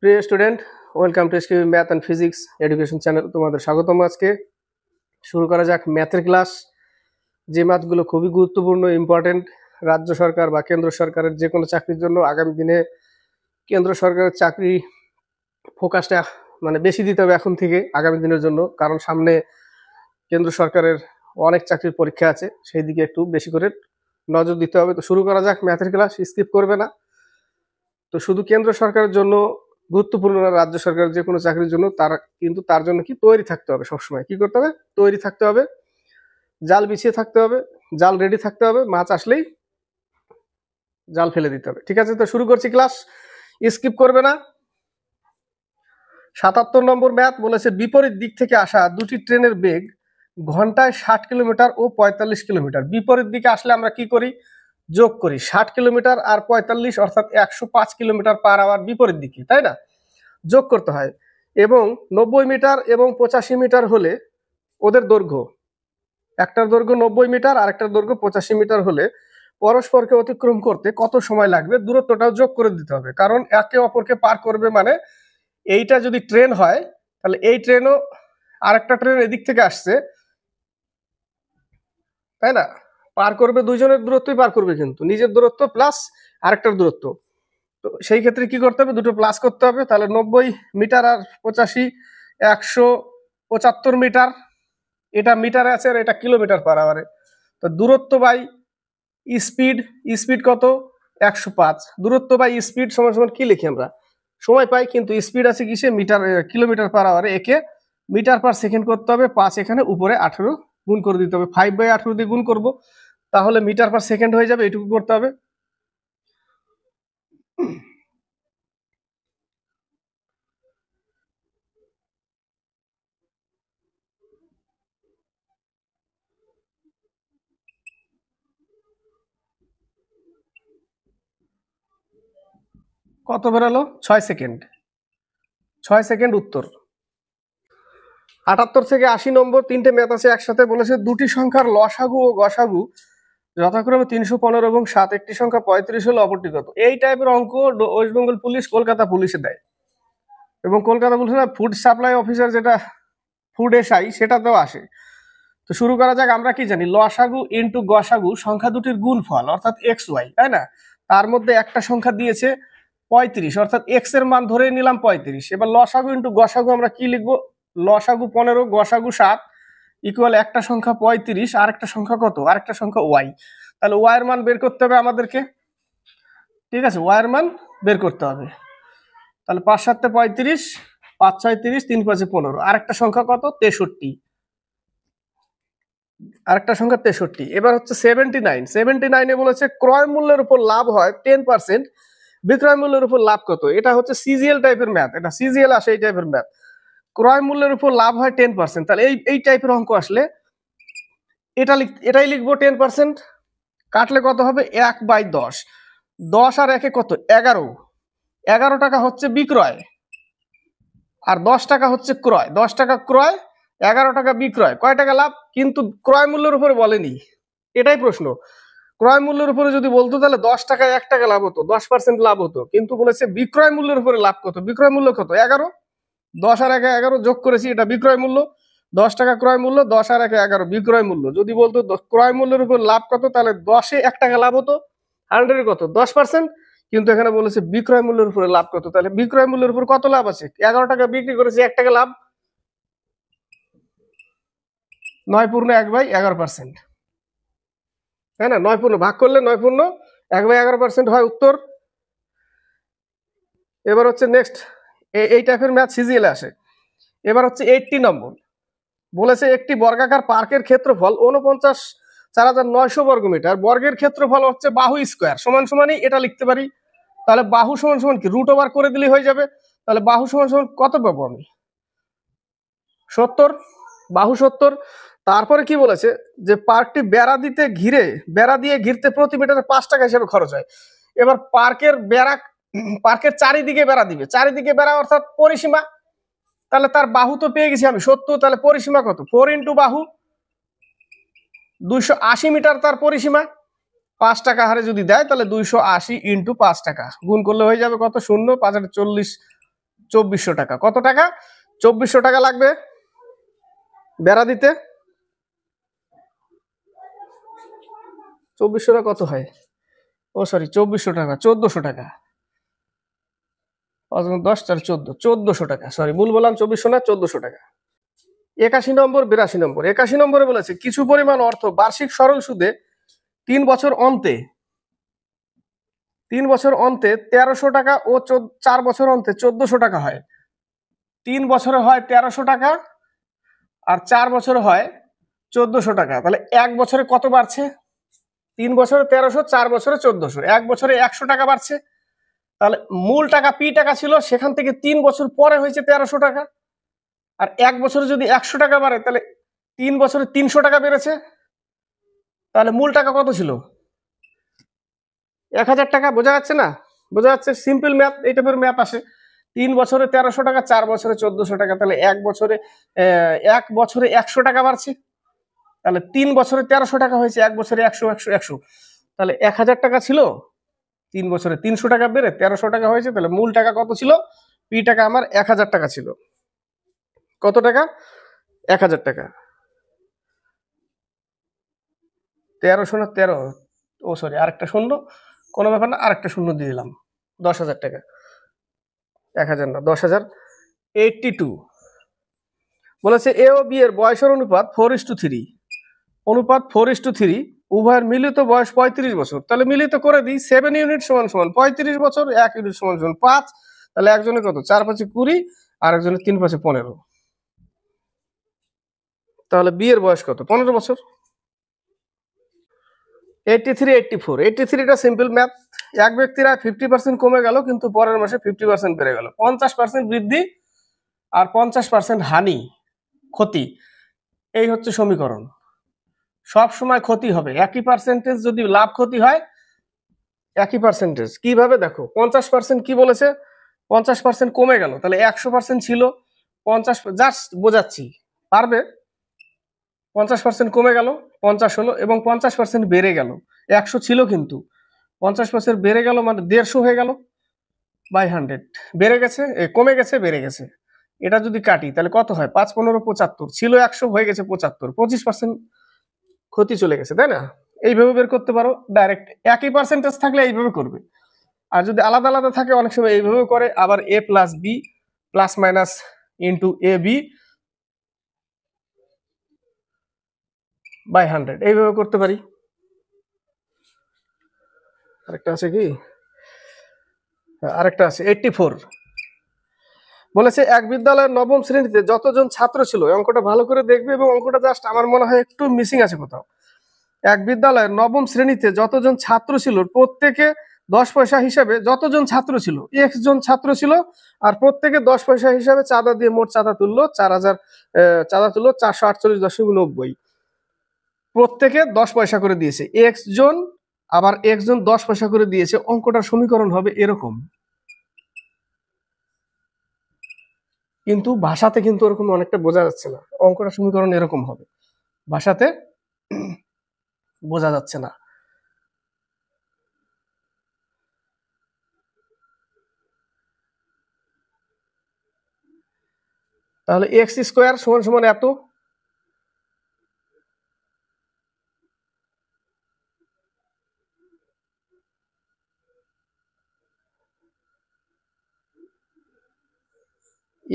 প্রিয় student, welcome to SQ math and physics education channel. তোমাদের স্বাগতম। আজকে শুরু করা যাক ম্যাথের ক্লাস। যে ম্যাথগুলো খুবই গুরুত্বপূর্ণ, ইম্পর্টেন্ট রাজ্য সরকার বা কেন্দ্র সরকারের যে কোনো চাকরির জন্য। আগামী দিনে কেন্দ্র সরকারের চাকরি ফোকাসটা বেশি দিতে হবে এখন থেকে আগামী দিনের জন্য, কারণ সামনে কেন্দ্র সরকারের অনেক চাকরির পরীক্ষা আছে, সেই দিকে একটু বেশি করে নজর দিতে হবে। তো শুরু করা যাক ম্যাথের ক্লাস, স্কিপ করবে না। তো শুধু কেন্দ্র সরকারের জন্য গুরুত্বপূর্ণ না, রাজ্য সরকারের যে কোনো চাকরির জন্য তার জন্য কি তৈরি থাকতে হবে, সবসময় কি করতে হবে, তৈরি থাকতে হবে, জাল বিছিয়ে থাকতে হবে, জাল রেডি থাকতে হবে, মাছ আসলেই জাল ফেলে দিতে হবে। ঠিক আছে, তো শুরু করছি ক্লাস, স্কিপ করবে না। ৭৭ নম্বর ম্যাথ বলেছে বিপরীত দিক থেকে আসা দুটি ট্রেনের বেগ ঘন্টায় ৬০ কিলোমিটার ও ৪৫ কিলোমিটার। বিপরীত দিকে আসলে আমরা কি করি, যোগ করি ৬০ কিলোমিটার আর ৪৫, অর্থাৎ ১০৫ কিলোমিটার পার আওয়ার বিপরীত দিকে, তাই না? যোগ করতে হয়। এবং ৯০ মিটার এবং ৮৫ মিটার হলে ওদের দৈর্ঘ্য, একটার দৈর্ঘ্য ৯০ মিটার আর একটার দৈর্ঘ্য ৮৫ মিটার হলে পরস্পরকে অতিক্রম করতে কত সময় লাগবে, দূরত্বটাও যোগ করে দিতে হবে। কারণ একে অপরকে পার করবে, মানে এইটা যদি ট্রেন হয় তাহলে এই ট্রেনও আরেকটা ট্রেন এদিক থেকে আসছে, তাই না? পার করবে, দুইজনের দূরত্বই পার করবে, কিন্তু নিজের দূরত্ব প্লাস আরেকটার দূরত্ব। তো সেই ক্ষেত্রে কি করতে হবে, দুটো প্লাস করতে হবে। তাহলে ৯০ মিটার আর ৮৫, ১৭৫ মিটার। এটা মিটারে আছে আর এটা কিলোমিটার পার আওয়ারে। তো দূরত্ব বাই স্পিড, স্পিড কত, ১০৫। দূরত্ব বাই স্পিড সমান সমান কি লিখি আমরা, সময় পাই, কিন্তু স্পিড আছে কিসে, মিটার, কিলোমিটার পার আওয়ারে। একে মিটার পার সেকেন্ড করতে হবে, ৫ এখানে, উপরে ১৮ গুণ করে দিতে হবে। 5/18 দিয়ে গুণ করব, তাহলে মিটার পার সেকেন্ড হয়ে যাবে। এইটুকু করতে হবে। কত বেরোলো, ৬ সেকেন্ড। ৬ সেকেন্ড উত্তর। ৭৮ থেকে ৮০ নম্বর তিনটে ম্যাথ আছে একসাথে। বলেছে দুটি সংখ্যার লসাগু ও গসাগু যথাক্রমে ৩১৫ এবং ৭। একটি সংখ্যা ৩৫ হলে অপরটি কত। এই টাইপের অঙ্ক ওয়েস্ট বেঙ্গল পুলিশ, কলকাতা পুলিশে দেয়, এবং কলকাতা পুলিশের ফুড সাপ্লাই অফিসার, যেটা ফুড এসআই, সেটাতেও আসে। তো শুরু করা যাক। আমরা কি জানি, লসাগু ইন্টু গসাগু সংখ্যা দুটির গুণফল, অর্থাৎ এক্স ওয়াই, তাই না? তার মধ্যে একটা সংখ্যা দিয়েছে ৩৫, অর্থাৎ এক্স এর মান ধরে নিলাম ৩৫। এবার লসাগু ইন্টু গসাগু আমরা কি লিখবো, লসাগু ১৫, গসাগু ৭ ইকুয়াল একটা সংখ্যা ৩৫ আর একটা সংখ্যা কত, আর একটা সংখ্যা ওয়াই। তাহলে ওয়াই এর মান বের করতে হবে আমাদেরকে। ঠিক আছে, ওয়াই এর মান বের করতে হবে। তাহলে ৫ ৭ ৩৫, ৫ ৬ ৩০, ৩ ৫ ১৫। আর একটা সংখ্যা কত, ৬৩। আরেকটা সংখ্যা ৬৩। এবার হচ্ছে 79। 79-এ বলেছে ক্রয় মূল্যের উপর লাভ হয় 10%, বিক্রয় মূল্যের উপর লাভ কত। এটা হচ্ছে সিজিএল টাইপের ম্যাথ, এটা সিজিএল আসে এই টাইপের ম্যাথ। ক্রয় মূল্যের উপর লাভ হয় 10%, তাহলে এই টাইপের অঙ্ক আসলে এটাই লিখবো 10%। কাটলে কত হবে, 1/10। 10 আর 1-এ কত, 11। 11 টাকা হচ্ছে বিক্রয় আর 10 টাকা হচ্ছে ক্রয়। 10 টাকা ক্রয়, 11 টাকা বিক্রয়। কয় টাকা লাভ, কিন্তু ক্রয় মূল্যের উপরে বলেনি, এটাই প্রশ্ন। ক্রয় মূল্যের উপরে যদি বলতো তাহলে 10 টাকায় 1 টাকা লাভ হতো, 10% লাভ হতো, কিন্তু বলেছে বিক্রয় মূল্যের উপরে লাভ কত। বিক্রয় মূল্য কত, 11। 10 আর 1-এ 11 যোগ করেছি, এটা বিক্রয় মূল্য। 10 টাকা ক্রয় মূল্য, 10 আর 1-এ 11 বিক্রয় মূল্য। যদি বলতো ক্রয় মূল্যের উপর লাভ কত, তাহলে 10-এ 1 টাকা লাভ হতো, 100-এর কত, 10%। কিন্তু এখানে বলেছে বিক্রয় মূল্যের উপরে লাভ কত, তাহলে বিক্রয় মূল্যের উপর কত লাভ আছে, 11 টাকা বিক্রি করেছে, 1 টাকা লাভ। 9/1/11%, তাই না? 9 ভাগ করলে 9/1/11% হয় উত্তর। এবার হচ্ছে নেক্সট, এই টাইপের ম্যাথ সিজিএল আসে। এবার হচ্ছে 80 নম্বর। বলেছে একটি বর্গাকার পার্কের ক্ষেত্রফল ৪৯,৯০০ বর্গমিটার। বর্গের ক্ষেত্রফল হচ্ছে বাহু স্কোয়ার, সমান সমানই এটা লিখতে পারি। তাহলে বাহু সমান সমান কি, রুট ওভার করে দিলেই হয়ে যাবে। তাহলে বাহু সমান সমান কত পাবো আমি, 70। বাহু 70। তারপরে কি বলেছে, যে পার্কটি বেড়া দিয়ে ঘিরতে প্রতি মিটারে 5 টাকা হিসেবে খরচ হয়। এবার পার্কের চারিদিকে বেড়া দিবে, চারিদিকে বেড়া অর্থাৎ পরিসীমা। তাহলে তার বাহু তো পেয়ে গেছি আমি 70, তাহলে পরিসীমা কত, 4 ইন্টু বাহু, 280 মিটার তার পরিসীমা। 5 টাকা হারে যদি দেয় তাহলে 280 ইন্টু 5 টাকা গুণ করলে হয়ে যাবে কত, 0, 5 40, 2400 টাকা। কত টাকা? 2400 টাকা লাগবে বেড়া দিতে। 2400 টাকা কত হয়? ও সরি, 2400 টাকা, 1400 টাকা। 10 4 14, 1400 টাকা। সরি, ভুল বললাম, 2400 না, 1400 টাকা। 81 নম্বর, 82 নম্বর। 81 নম্বরে বলেছে কিছু পরিমাণ অর্থ বার্ষিক সরল সুদে 3 বছর অন্তে 1300 টাকা ও 4 বছর অন্তে 1400 টাকা হয়। 3 বছরে হয় 1300 টাকা আর 4 বছরে হয় 1400 টাকা। তাহলে এক বছরে কত বাড়ছে? 3 বছরে 1300, 4 বছরে 1400, এক বছরে 100 টাকা বাড়ছে। তাহলে মূল টাকা পি টাকা ছিল, সেখান থেকে 3 বছর পরে হয়েছে 1300 টাকা। আর এক বছরে যদি 100 টাকা বাড়ে, তাহলে 3 বছরে 300 টাকা বেড়েছে। তাহলে মূল টাকা কত ছিল? 1000 টাকা। বোঝা যাচ্ছে না? বোঝা যাচ্ছে? সিম্পল ম্যাথ, এই টাইপের ম্যাথ আসে। 3 বছরে 1300 টাকা, 4 বছরে 1400 টাকা। তাহলে এক বছরে 100 টাকা বাড়ছে। তাহলে 3 বছরে 1300 টাকা হয়েছে, এক বছরে 100 100 100। তাহলে 1000 টাকা ছিল, 3 বছরে 300 টাকা বেড়ে 1300 টাকা হয়েছে। তাহলে মূল টাকা কত ছিল? পি টাকা আমার 1000 টাকা ছিল। কত টাকা? 1000 টাকা। 1300 না 13, ও সরি, আরেকটা শূন্য, কোনো ব্যাপার না, আরেকটা শূন্য দিয়ে দিলাম। 10,000 টাকা। 1000 না, 10,000। 82 বলেছে এ ও বি এর বয়সের অনুপাত 4:3। অনুপাত 4:3, উভয়ের মিলিত বয়স 35 বছর। তাহলে মিলিত করে দিই, 7 ইউনিট সমান সমান 35 বছর, 1 ইউনিট সমান সমান 5। তাহলে একজনের কত? 4 5 20, আর একজনের 3 5 15। তাহলে বি এর বয়স কত? 15 বছর। 83 84। 83টা সিম্পল ম্যাথ। এক ব্যক্তির আয় 50% কমে গেল, কিন্তু পরের মাসে 50% বেড়ে গেল। 50% বৃদ্ধি আর 50% হানি, ক্ষতি। এই হচ্ছে সমীকরণ। সব সময় ক্ষতি হবে। একই পার্সেন্টেজ যদি লাভ ক্ষতি হয়, একই পার্সেন্টেজ। কিভাবে? দেখো, 50% কি বলেছে? 50% কমে গেল। তাহলে 100% ছিল, 50 জাস্ট বোঝাচ্ছি, পারবে। 50% কমে গেল, 50 হলো, এবং 50% বেড়ে গেল। 100 ছিল কিন্তু 50% বেড়ে গেল, মানে 150 হয়ে গেল বাই 100। বেড়ে গেছে, কমে গেছে, বেড়ে গেছে। এটা যদি কাটি তাহলে কত হয়? 5 15 75। ছিল 100, হয়ে গেছে 75, 25% ক্ষতি চলে গেছে, তাই না? এইভাবে বের করতে পারো ডাইরেক্ট। একই পার্সেন্টেজ থাকলে এইভাবে করবে, আর যদি আলাদা আলাদা থাকে অনেক সময় এইভাবে করে। আবার A plus B plus minus into A B by 100, এইভাবে করতে পারি। আরেকটা আছে কি? আরেকটা আছে 84। বলেছে এক বিদ্যালয়ের নবম শ্রেণীতে যতজন ছাত্র ছিল, অঙ্কটা ভালো করে দেখবে, এবং অঙ্কটা জাস্ট আমার মনে হয় একটু মিসিং আছে কোথাও। এক বিদ্যালয়ের নবম শ্রেণীতে যতজন ছাত্র ছিল, প্রত্যেকে 10 পয়সা হিসাবে, যতজন ছাত্র ছিল, এক্স জন ছাত্র ছিল, আর প্রত্যেকে 10 পয়সা হিসাবে চাঁদা দিয়ে মোট চাঁদা তুললো 4000, চাঁদা তুললো 448.90। প্রত্যেকে 10 পয়সা করে দিয়েছে, এক্স জন, আবার এক্স জন 10 পয়সা করে দিয়েছে। অঙ্কটার সমীকরণ হবে এরকম। কিন্তু ভাষাতে কিন্তু ওরকম অনেকটা বোঝা যাচ্ছে না। অঙ্কটার সমীকরণ এরকম হবে, ভাষাতে বোঝা যাচ্ছে না। তাহলে এক্স স্কোয়ার সমান সমান এত,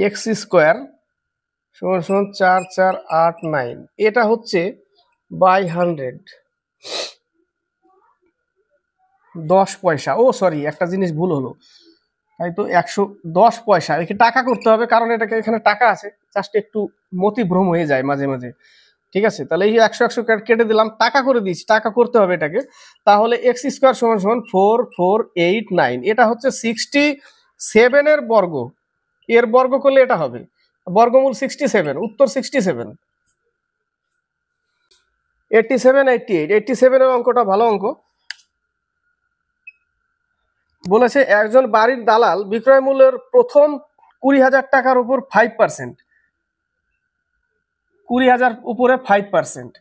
এক্স স্কোয়ার সমান সমান 4 4 8 9। এটা হচ্ছে বাই 100, 10 পয়সা। ও সরি, একটা জিনিস ভুল হলো, তাই তো 110 পয়সা। একে টাকা করতে হবে, কারণ এটাকে এখানে টাকা আছে, জাস্ট একটু মতিভ্রম হয়ে যায় মাঝে মাঝে। ঠিক আছে, তাহলে এই 100 100 কেটে দিলাম, টাকা করে দিয়েছি, টাকা করতে হবে এটাকে। তাহলে এক্স স্কোয়ার সমান সমান 4489। এটা হচ্ছে 67 এর বর্গ। এর বর্গ করলে এটা হবে বর্গমূল 67, উত্তর 67। 87 88, 87 এর অঙ্কটা ভালো অঙ্ক। বলেছে একজন বাড়ির দালাল বিক্রয় মূল্যের প্রথম 20,000 টাকার উপর 5%, 20,000 উপরে 5%,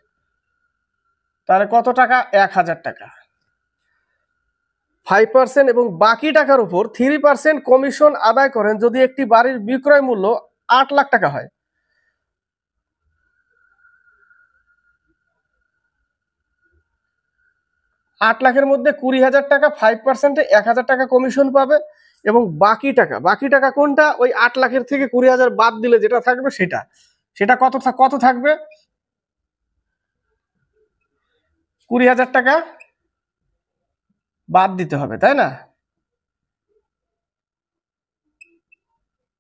তাহলে কত টাকা? 1,000 টাকা। 5% এবং বাকি টাকার উপর 3% কমিশন আদায় করেন যদি একটি বাড়ির বিক্রয় মূল্য 8 লাখ টাকা হয়। আট লাখের মধ্যে 20,000 টাকা 5%-এ 1,000 টাকা কমিশন পাবে এবং বাকি টাকা কোনটা? ওই 8 লাখের থেকে 20,000 বাদ দিলে যেটা থাকবে সেটা কত থাকবে? 20,000 টাকা বাদ দিতে হবে, তাই না?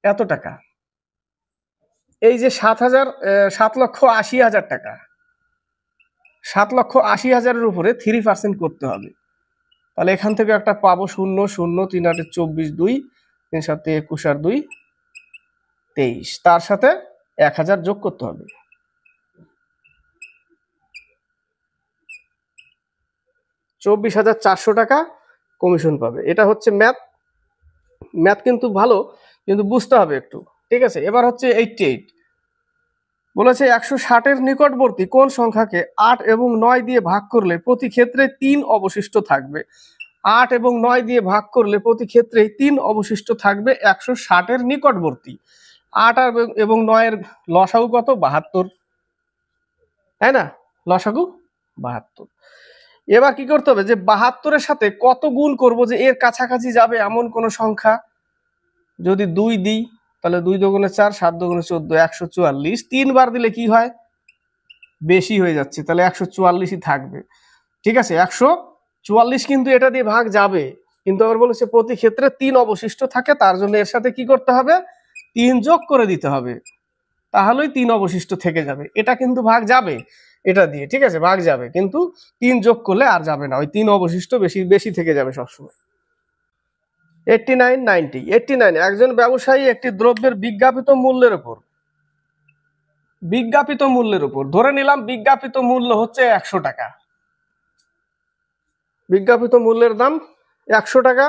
এত টাকা, এই যে 7,80,000 টাকা, 7,80,000-এর উপরে 3% করতে হবে। তাহলে এখান থেকে একটা পাবো 0 0 3 8 24 2 3 7 21 আর 2 23, তার সাথে 1,000 যোগ করতে হবে। 24,400 টাকা কমিশন পাবে। এটা হচ্ছে ম্যাথ কিন্তু ভালো, কিন্তু বুঝতে হবে একটু, ঠিক আছে? এবার হচ্ছে 88 বলেছে 160-এর নিকটবর্তী কোন সংখ্যাকে 8 এবং 9 দিয়ে ভাগ করলে প্রতি ক্ষেত্রে 3 অবশিষ্ট থাকবে। 8 এবং 9 দিয়ে ভাগ করলে প্রতি ক্ষেত্রে 3 অবশিষ্ট থাকবে 160-এর নিকটবর্তী। 8 এবং 9-এর লসাগু কত? 72, তাই না? লসাগু 72। এবার কি করতে হবে, যে 72-এর সাথে কত গুণ করব যে এর কাছাকাছি যাবে এমন কোন সংখ্যা। যদি 2 দিই তাহলে 2 দুগুণে 4, 7 দুগুণে 14, 144। 3 বার দিলে কি হয়? বেশি হয়ে যাচ্ছে, তাহলে 144ই থাকবে, ঠিক আছে? 144 কিন্তু এটা দিয়ে ভাগ যাবে, কিন্তু আবার বলেছে প্রতি ক্ষেত্রে 3 অবশিষ্ট থাকে, তার জন্য এর সাথে কি করতে হবে? 3 যোগ করে দিতে হবে, তাহলেই 3 অবশিষ্ট থেকে যাবে। এটা কিন্তু ভাগ যাবে এটা দিয়ে, ঠিক আছে? ভাগ যাবে, কিন্তু 3 যোগ করলে আর যাবে না, ওই 3 অবশিষ্ট বেশি থেকে যাবে সবসময়। 89 90 89 একজন ব্যবসায়ী একটি দ্রব্যের বিজ্ঞাপিত মূল্যের উপর ধরে নিলাম বিজ্ঞাপিত মূল্য হচ্ছে 100 টাকা, বিজ্ঞাপিত মূল্যের দাম 100 টাকা,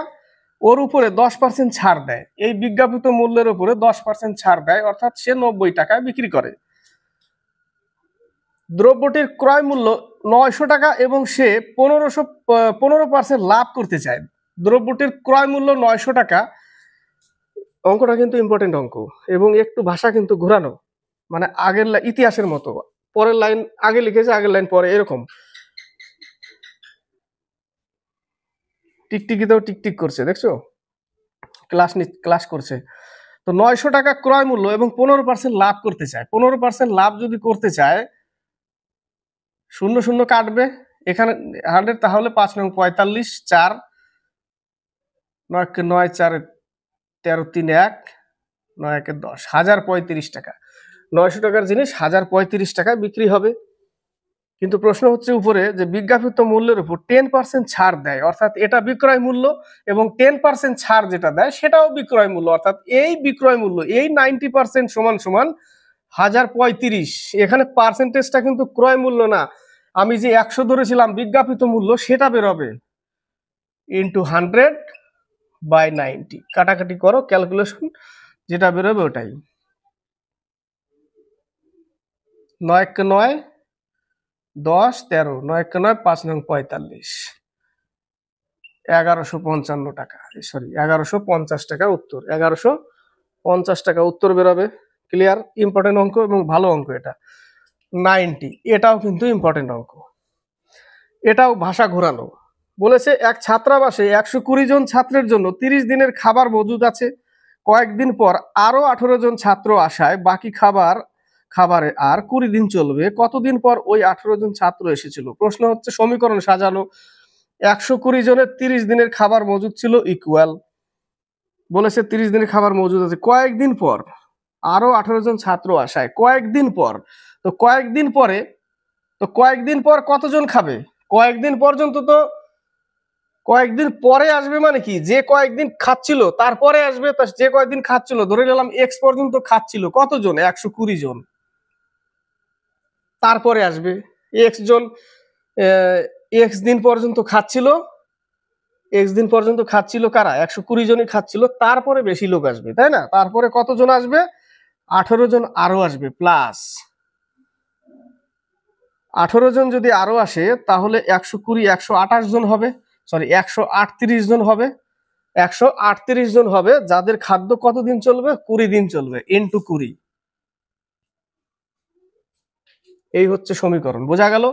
ওর উপরে 10% ছাড় দেয়। এই বিজ্ঞাপিত মূল্যের উপরে 10% ছাড় দেয়, অর্থাৎ সে 90 টাকায় বিক্রি করে। দ্রব্যটির ক্রয় মূল্য 900 টাকা এবং সে 15% লাভ করতে চায়। দ্রব্যটির ক্রয় মূল্য 900 টাকা, অঙ্কটা কিন্তু ইম্পর্টেন্ট অঙ্ক এবং একটু ভাষা কিন্তু ঘোরানো, মানে আগের ইতিহাসের মতো, পরের লাইন আগে লিখেছে, আগের লাইন পরে, এরকম। টিকটিকিতেও টিকটিক করছে, দেখছো? ক্লাস করছে। তো 900 টাকা ক্রয় মূল্য এবং 15% লাভ করতে চায়। 15% লাভ যদি করতে চায়, 0 0 কাটবে এখানে 100, তাহলে 5 9 45, 4 9 9 4 13 3 1 9 1 10, 1035 টাকা। 900 টাকার জিনিস 1035 টাকায় বিক্রি হবে। কিন্তু প্রশ্ন হচ্ছে উপরে যে বিজ্ঞাপিত মূল্যের উপর 10% ছাড় দেয়, অর্থাৎ এটা বিক্রয় মূল্য এবং 10% ছাড় যেটা দেয় সেটাও বিক্রয় মূল্য, অর্থাৎ এই বিক্রয় মূল্য এই 90% সমান 1035। এখানে পার্সেন্টেজটা কিন্তু ক্রয় মূল্য না, আমি যে 100 ধরেছিলাম বিজ্ঞাপিত মূল্য সেটা বেরোবে ইন্টু 100/90। কাটাকাটি করো, ক্যালকুলেশন যেটা বেরোবে ওটাই। 9 9 10 13, 9 9 5 9 45, 1155 টাকা, সরি 1150 টাকা উত্তর। 1150 টাকা উত্তর বেরোবে। ক্লিয়ার? ইম্পর্টেন্ট অঙ্ক এবং ভালো অঙ্ক এটা। 90 এটাও কিন্তু ইম্পর্টেন্ট অঙ্ক, এটাও ভাষা ঘোরানো। বলেছে এক ছাত্রাবাসে 120 জন ছাত্রের জন্য 30 দিনের খাবার মজুদ আছে। কয়েকদিন পর আরো 18 জন ছাত্র আসায় বাকি খাবারে আর 20 দিন চলবে। কতদিন পর ওই 18 জন ছাত্র এসেছিল? প্রশ্ন হচ্ছে সমীকরণ সাজানো। 120 জনের 30 দিনের খাবার মজুদ ছিল ইকুয়াল, বলেছে 30 দিনের খাবার মজুদ আছে। কয়েকদিন পর আরো 18 জন ছাত্র আসায়, কয়েকদিন পর, তো কয়েকদিন পর কতজন খাবে? কয়েকদিন পর্যন্ত তো কয়েকদিন পরে আসবে, মানে কি যে কয়েকদিন খাচ্ছিল তারপরে আসবে। তা যে কয়েকদিন খাচ্ছিল, ধরে নিলাম এক্স পর্যন্ত খাচ্ছিল, কতজন? 120 জন, তারপরে আসবে এক্স জন, এক্স দিন পর্যন্ত খাচ্ছিল, এক্স দিন পর্যন্ত খাচ্ছিল কারা? 120 জনই খাচ্ছিল, তারপরে বেশি লোক আসবে, তাই না? তারপরে কতজন আসবে? 18 জন আরো আসবে, প্লাস 18 জন যদি আরো আসে তাহলে 120 128 জন হবে। সরি 138 জন হবে, 138 জন হবে যাদের খাদ্য কতদিন চলবে, 20 দিন চলবে, ইনটু 20। এই হচ্ছে সমীকরণ, বোঝা গেল?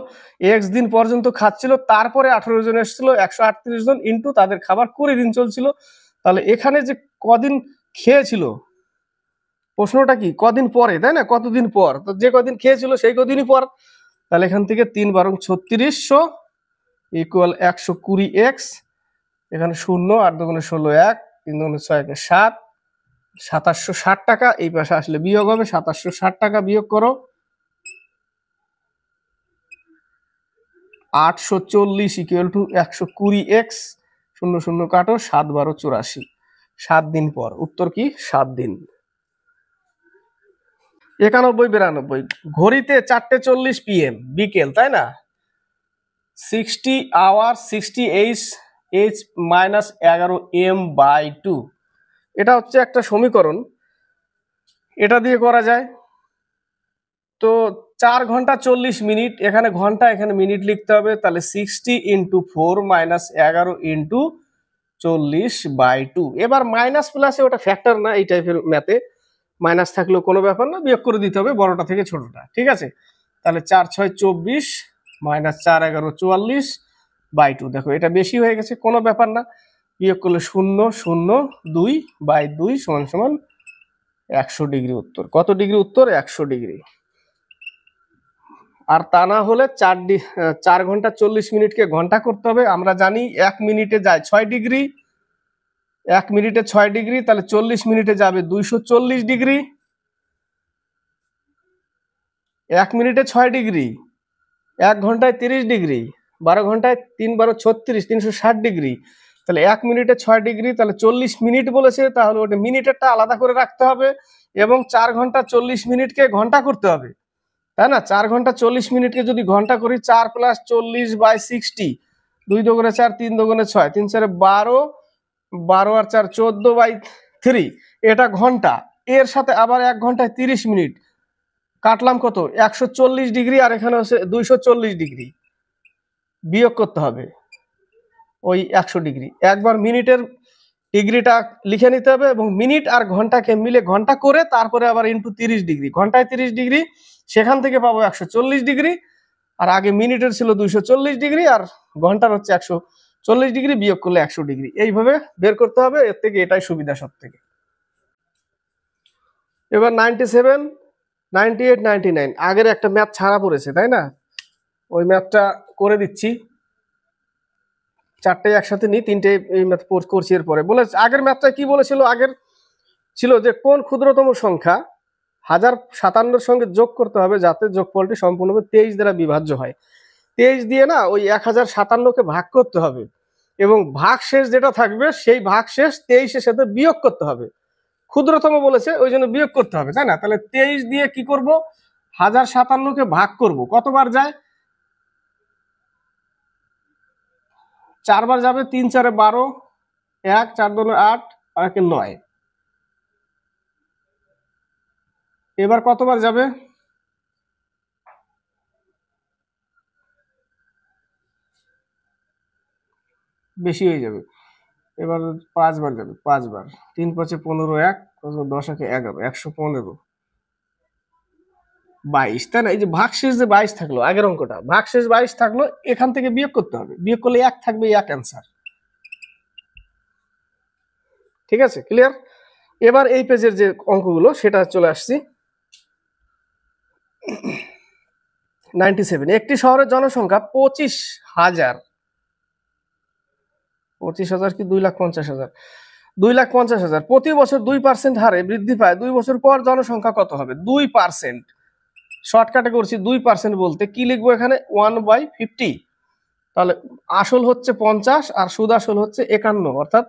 এক্স দিন পর্যন্ত খাচ্ছিল, তারপরে 18 জন এসেছিল, 138 জন ইনটু তাদের খাবার 20 দিন চলছিল। তাহলে এখানে যে কদিন খেয়েছিল, প্রশ্নটা কি কদিন পরে, তাই না? কতদিন পর, তো যে কদিন খেয়েছিল সেই কদিনই পর। তাহলে এখান থেকে 3 বারং 3600 ইকুয়াল 120 এক্স, এখানে 0, 8 দুগুণে 16 1, 3 দুগুণে 6 কে 7, 2760 টাকা। এই পাশে আসলে বিয়োগ হবে, 2760 টাকা বিয়োগ করো, 840 ইকুয়াল টু 120 এক্স, 0 0 কাটো, 7 12 84, 7 দিন পর। উত্তর কি? 7 দিন। 91 92, ঘড়িতে 4:40 PM বিকেল, তাই না? 60 আওয়ার 60 H মাইনাস 11 M/2, এটা হচ্ছে একটা সমীকরণ, এটা দিয়ে করা যায়। তো 4 ঘন্টা 40 মিনিট, এখানে ঘন্টা এখানে মিনিট লিখতে হবে। তাহলে 60 ইন্টু 4 মাইনাস 11 ইন্টু 40/2। এবার মাইনাস প্লাসে ওটা ফ্যাক্টর না, এই টাইপের ম্যাথে মাইনাস থাকলেও কোনো ব্যাপার না, বিয়োগ করে দিতে হবে বড়টা থেকে ছোটটা, ঠিক আছে? তাহলে 4 6 24 মাইনাস 4 11 44/2। দেখো এটা বেশি হয়ে গেছে, কোনো ব্যাপার না, বিয়োগ করলে 0 0 2/2 সমান সমান 100 ডিগ্রি। উত্তর কত ডিগ্রি? উত্তর 100 ডিগ্রি। আর তা না হলে 4 ঘন্টা 40 মিনিটকে ঘন্টা করতে হবে। আমরা জানি 1 মিনিটে যায় 6 ডিগ্রি, 1 মিনিটে 6 ডিগ্রি, তাহলে 40 মিনিটে যাবে 240 ডিগ্রি। 1 মিনিটে 6 ডিগ্রি, 1 ঘন্টায় 30 ডিগ্রি, 12 ঘন্টায় 3 12 36, 360 ডিগ্রি। তাহলে 1 মিনিটে 6 ডিগ্রি, তাহলে 40 মিনিট বলেছে, তাহলে ওটা মিনিটেরটা আলাদা করে রাখতে হবে, এবং 4 ঘন্টা 40 মিনিটকে ঘন্টা করতে হবে, তাই না? 4 ঘন্টা 40 মিনিটকে যদি ঘন্টা করি, 4 প্লাস 40/60, 2 দুগুণে 4, 3 দুগুণে 6, 3 4 12, 12 আর 4 14/3, এটা ঘন্টা। এর সাথে আবার 1 ঘন্টায় 30 মিনিট কাটলাম কত? 140 ডিগ্রি, আর এখানে হচ্ছে 240 ডিগ্রি, বিয়োগ করতে হবে ওই 100 ডিগ্রি। একবার মিনিটের ডিগ্রিটা লিখে নিতে হবে, এবং মিনিট আর ঘন্টাকে মিলে ঘন্টা করে তারপরে আবার ইন্টু 30 ডিগ্রি, ঘন্টায় 30 ডিগ্রি, সেখান থেকে পাবো 140 ডিগ্রি। আর আগে মিনিটের ছিল 240 ডিগ্রি, আর ঘন্টার হচ্ছে 140 ডিগ্রি, বিয়োগ করলে 100 ডিগ্রি। এইভাবে বের করতে হবে, এর থেকে এটাই সুবিধা সব থেকে। এবার 97 98 99, আগের একটা ম্যাথ ছাড়া পড়েছে, তাই না? ওই ম্যাথটা করে দিচ্ছি, চারটে একসাথে নিই, তিনটে এই ম্যাথ করছি। এরপরে বলে আগের ম্যাথটা কি বলেছিল? আগের ছিল যে কোন ক্ষুদ্রতম সংখ্যা 1057 সঙ্গে যোগ করতে হবে যাতে যোগফলটি সম্পূর্ণভাবে 23 দ্বারা বিভাজ্য হয়। 23 দিয়ে না ওই 1057কে ভাগ করতে হবে, এবং ভাগশেষ যেটা থাকবে সেই ভাগশেষ 23-এর সাথে বিয়োগ করতে হবে। ক্ষুদ্রতম বলেছে ওই জন্য বিয়োগ করতে হবে, তাই না? তাহলে 23 দিয়ে কি করব? 1057কে ভাগ করব, কতবার যায়? 4 বার যাবে, 3 4 12, 1 4 2 8, আর 1 9। এবার কতবার যাবে? বেশি হয়ে যাবে, এবার 5 বার যাবে, 5 বার, 3 5 15, 1 10 1 11, 115, 22, তাই না? এই যে ভাগশেষ যে 22 থাকলো, আগের অঙ্কটা ভাগশেষ 22 থাকলো, এখান থেকে বিয়োগ করতে হবে, বিয়োগ করলে 1 থাকবে, 1 অ্যান্সার। ঠিক আছে, ক্লিয়ার? এবার এই পেজের যে অঙ্কগুলো সেটা চলে আসছি। 97, একটি শহরের জনসংখ্যা 25,000, 25,000 কি 2,50,000, 2,50,000 প্রতি বছর 2% হারে বৃদ্ধি পায়। 2 বছর পর জনসংখ্যা কত হবে? 2%। শর্টকাটে করছি, 2% বলতে কি লিখবো এখানে? 1/50। তাহলে আসল হচ্ছে 50 আর সুদ আসল হচ্ছে 51, অর্থাৎ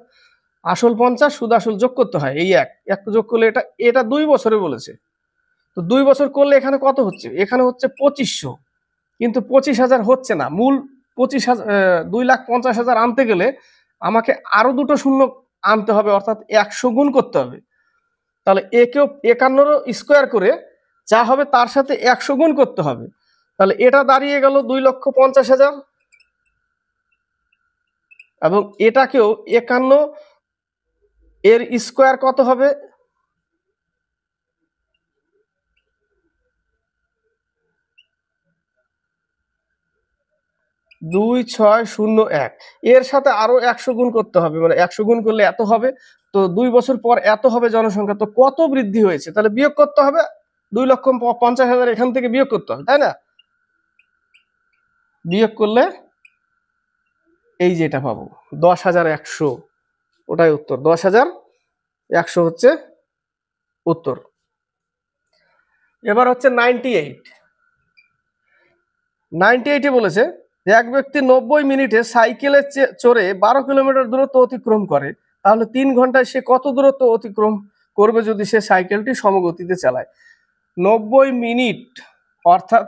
আসল 50, সুদ আসল যোগ করতে হয়, এই এক যোগ করলে এটা 2 বছরে বলেছে। তো 2 বছর করলে এখানে কত হচ্ছে? এখানে হচ্ছে 2500, কিন্তু 25,000 হচ্ছে না। মূল 25,000, 2,50,000 আনতে গেলে আমাকে আরো দুটো শূন্য আনতে হবে, অর্থাৎ 100 গুণ করতে হবে। তাহলে একেও 51 স্কোয়ার করে যা হবে তার সাথে 100 গুণ করতে হবে। তাহলে এটা দাঁড়িয়ে গেল 2,50,000। এবং এটাকেও 51 এর স্কোয়ার কত হবে? 2601। এর সাথে আরো 100 গুণ করতে হবে, মানে 100 গুণ করলে এত হবে। তো 2 বছর পর এত হবে জনসংখ্যা, তো কত বৃদ্ধি হয়েছে তাহলে বিয়োগ করতে হবে। 2,50,000 এখান থেকে বিয়োগ করতে হবে, তাই না? বিয়োগ করলে এই যে এটা পাবো 10,100, ওটাই উত্তর। 10,100 হচ্ছে উত্তর। এবার হচ্ছে 98 বলেছে যে এক ব্যক্তি 90 মিনিটে সাইকেলে চড়ে 12 কিলোমিটার দূরত্ব অতিক্রম করে, তাহলে 3 ঘন্টায় সে কত দূরত্ব অতিক্রম করবে যদি সে সাইকেলটি সমগতিতে চালায়? 90 মিনিট অর্থাৎ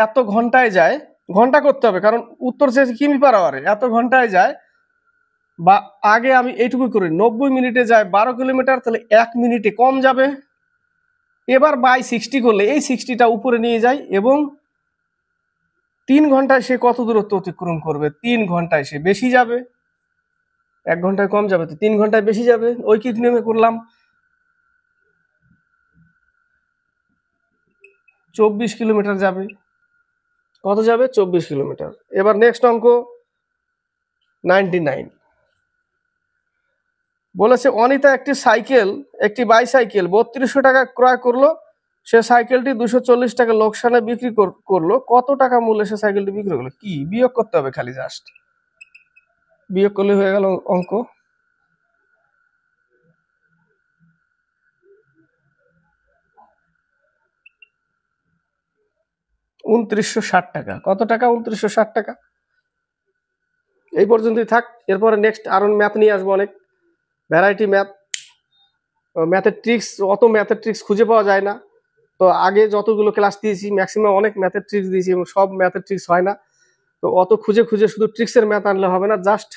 এত ঘন্টায় যায়, ঘন্টা করতে হবে কারণ উত্তর চেয়েছে কিমি পার আওয়ারে, এত ঘন্টায় যায়। বা আগে আমি এইটুকু করি, 90 মিনিটে যায় 12 কিলোমিটার, তাহলে 1 মিনিটে কম যাবে। এবার বাই 60 করলে এই 60টা উপরে নিয়ে যায় এবং 3 ঘন্টায় সে কত দূরত্ব অতিক্রম করবে? 3 ঘন্টায় সে বেশি যাবে। 1 ঘন্টায় কম যাবে, তো 3 ঘন্টায় বেশি যাবে। ঐকিক নিয়মে করলাম, 24 কিলোমিটার যাবে। কত যাবে? 24 কিলোমিটার। এবার নেক্সট অঙ্ক 99 বলেছে অনিতা একটি বাইসাইকেল 3200 টাকা ক্রয় করলো, সে সাইকেলটি 240 টাকা লোকসানে বিক্রি করলো, কত টাকা মূল্যে সে সাইকেলটি বিক্রি করলো? কি বিয়োগ করতে হবে, খালি জাস্ট বিয়োগ করলে হয়ে গেল অঙ্ক। 2960 টাকা। কত টাকা? 2960 টাকা। এই পর্যন্তই থাক। এরপরে নেক্সট আরো ম্যাথ নিয়ে আসবো, অনেক ভ্যারাইটি ম্যাথ। ম্যাথের ট্রিক্স খুঁজে পাওয়া যায় না। তো আগে যতগুলো ক্লাস দিয়েছি ম্যাক্সিমাম অনেক ম্যাথের ট্রিক্স দিয়েছি এবং সব ম্যাথের ট্রিক্স হয় না। তো অত খুঁজে খুঁজে শুধু ট্রিক্সের ম্যাথ আনলে হবে না, জাস্ট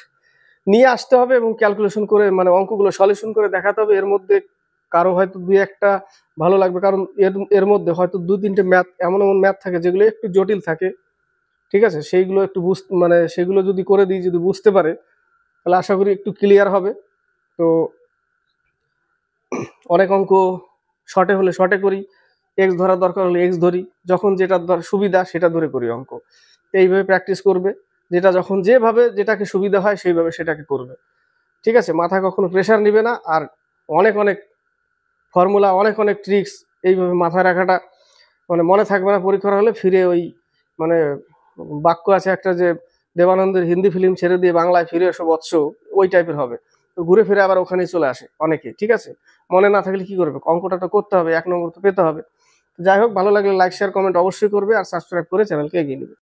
নিয়ে আসতে হবে এবং ক্যালকুলেশন করে মানে অঙ্কগুলো সলিউশন করে দেখাতে হবে। এর মধ্যে কারো হয়তো 2-1টা ভালো লাগবে, কারণ এর মধ্যে হয়তো 2-3টে ম্যাথ এমন ম্যাথ থাকে যেগুলো একটু জটিল থাকে, ঠিক আছে? সেইগুলো একটু মানে সেগুলো যদি করে দিই, যদি বুঝতে পারে, তাহলে আশা করি একটু ক্লিয়ার হবে। তো অনেক অঙ্ক শর্টে হলে শর্টে করি, এক্স ধরার দরকার হলে এক্স ধরি, যখন যেটা সুবিধা সেটা ধরে করি অঙ্ক। এইভাবে প্র্যাকটিস করবে, যেটা যখন যেটাকে সুবিধা হয় সেইভাবে সেটাকে করবে, ঠিক আছে? মাথায় কখনো প্রেশার নিবে না। আর অনেক অনেক ফর্মুলা, অনেক অনেক ট্রিক্স এইভাবে মাথায় রাখাটা মানে মনে থাকবে না পরীক্ষার হলে ফিরে ওই মানে বাক্য আছে একটা যে দেবানন্দের হিন্দি ফিল্ম ছেড়ে দিয়ে বাংলায় ফিরে এসো বৎস, ওই টাইপের হবে। তো ঘুরে ফিরে আবার ওখানেই চলে আসে অনেকে, ঠিক আছে? মনে না থাকলে কি করবে, অঙ্কটা তো করতে হবে, 1 নম্বর তো পেতে হবে। যাই হোক, ভালো লাগলে লাইক শেয়ার কমেন্ট অবশ্যই করবে আর সাবস্ক্রাইব করে চ্যানেলকে এগিয়ে নেবে।